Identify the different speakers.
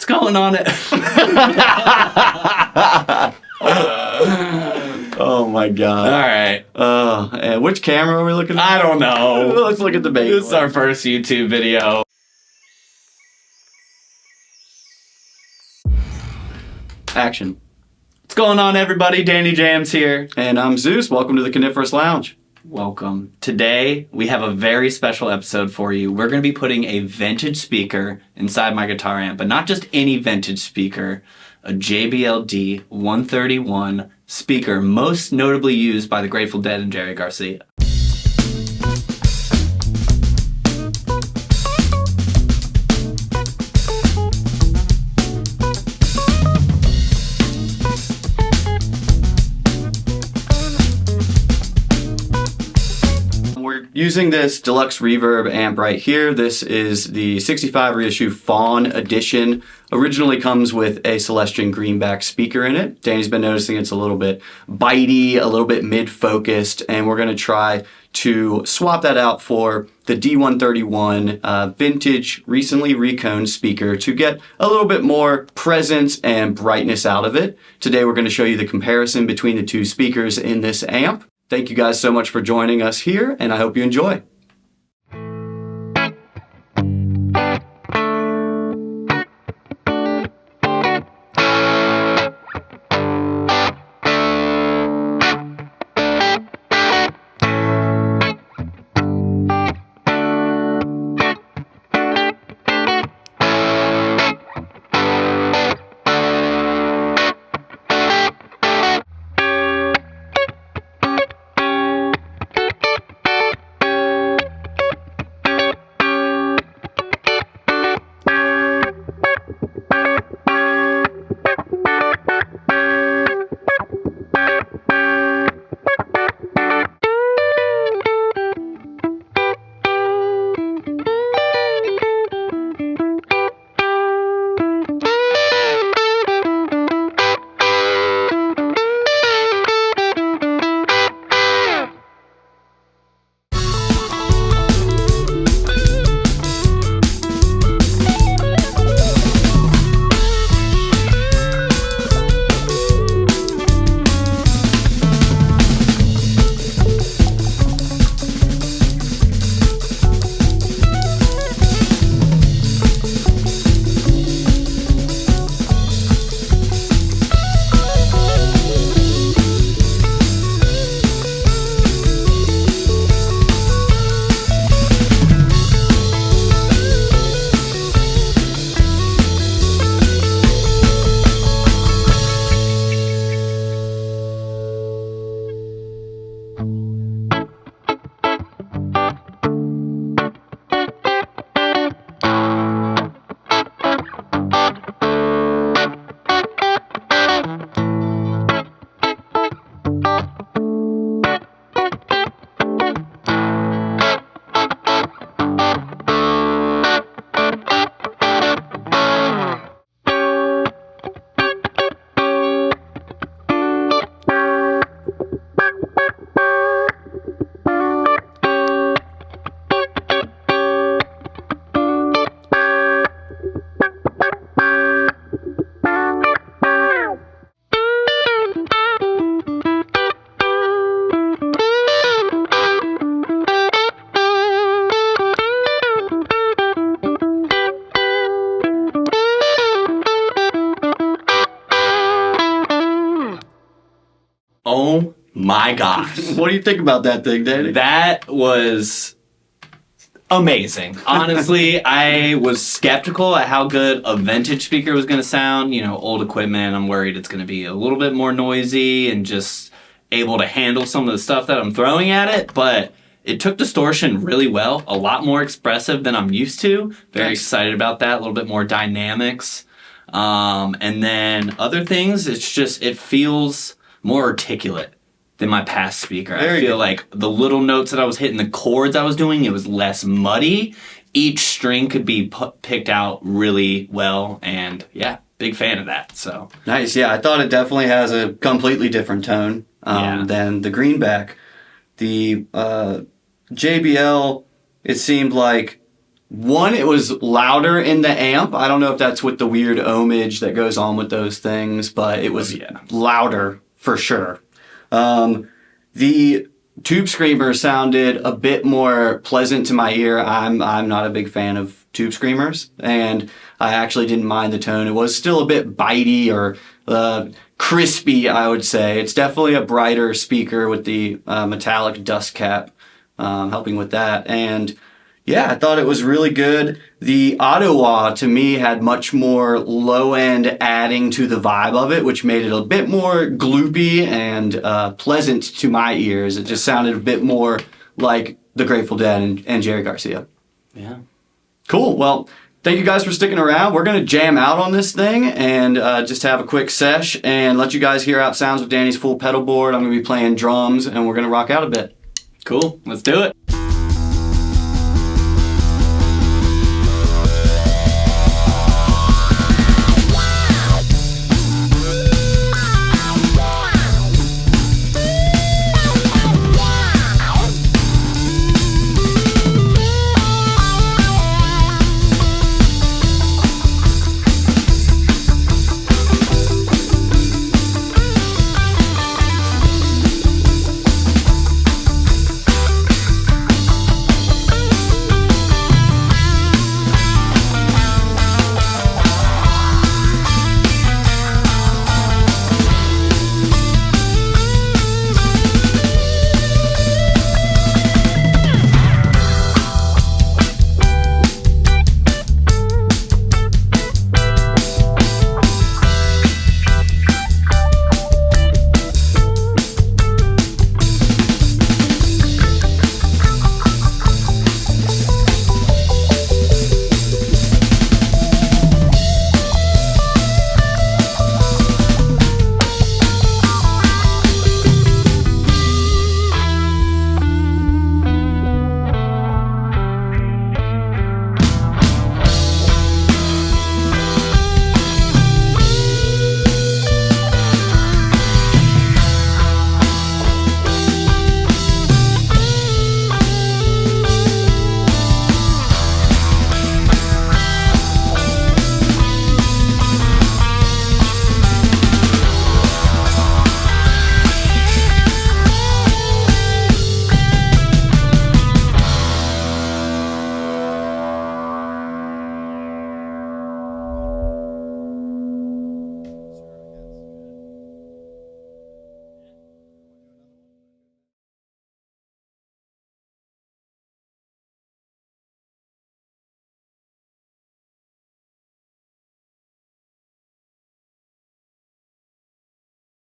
Speaker 1: What's going on?
Speaker 2: Oh my god.
Speaker 1: Alright.
Speaker 2: And which camera are we looking at?
Speaker 1: I don't know.
Speaker 2: Let's look at the main
Speaker 1: This is our first YouTube video.
Speaker 2: Action.
Speaker 1: What's going on, everybody? Danny Jams here.
Speaker 2: And I'm Zeus. Welcome to the Coniferous Lounge.
Speaker 1: Welcome. Today, we have a very special episode for you. We're going to be putting a vintage speaker inside my guitar amp, but not just any vintage speaker, a JBL D131 speaker, most notably used by the Grateful Dead and Jerry Garcia.
Speaker 2: Using this Deluxe Reverb amp right here. This is the 65 reissue Fawn edition. Originally comes with a Celestion Greenback speaker in it. Danny's been noticing it's a little bit bitey, a little bit mid-focused, and we're going to try to swap that out for the D131 vintage, recently reconed speaker to get a little bit more presence and brightness out of it. Today we're going to show you the comparison between the two speakers in this amp. Thank you guys so much for joining us here, and I hope you enjoy.
Speaker 1: Oh my gosh.
Speaker 2: What do you think about that thing, Danny?
Speaker 1: That was amazing. Honestly, I was skeptical at how good a vintage speaker was going to sound. You know, old equipment, I'm worried it's going to be a little bit more noisy and just able to handle some of the stuff that I'm throwing at it, but it took distortion really well, a lot more expressive than I'm used to. Very excited about that, a little bit more dynamics. And then other things, it's just, it feels more articulate than my past speaker. I feel like the little notes that I was hitting, the chords I was doing, it was less muddy. Each string could be picked out really well, and yeah, big fan of that. So
Speaker 2: nice. Yeah, I thought it definitely has a completely different tone than the Greenback. The JBL, it seemed like One, it was louder in the amp. I don't know if that's with the weird ohmage that goes on with those things, but it was louder for sure. The tube screamer sounded a bit more pleasant to my ear. I'm not a big fan of tube screamers, and I actually didn't mind the tone. It was still a bit bitey or crispy, I would say. It's definitely a brighter speaker with the metallic dust cap helping with that. And yeah, I thought it was really good. The Ottawa, to me, had much more low-end adding to the vibe of it, which made it a bit more gloopy and pleasant to my ears. It just sounded a bit more like the Grateful Dead and Jerry Garcia.
Speaker 1: Yeah.
Speaker 2: Cool. Well, thank you guys for sticking around. We're going to jam out on this thing and just have a quick sesh and let you guys hear out sounds with Danny's full pedal board. I'm going to be playing drums, and we're going to rock out a bit.
Speaker 1: Cool. Let's do it.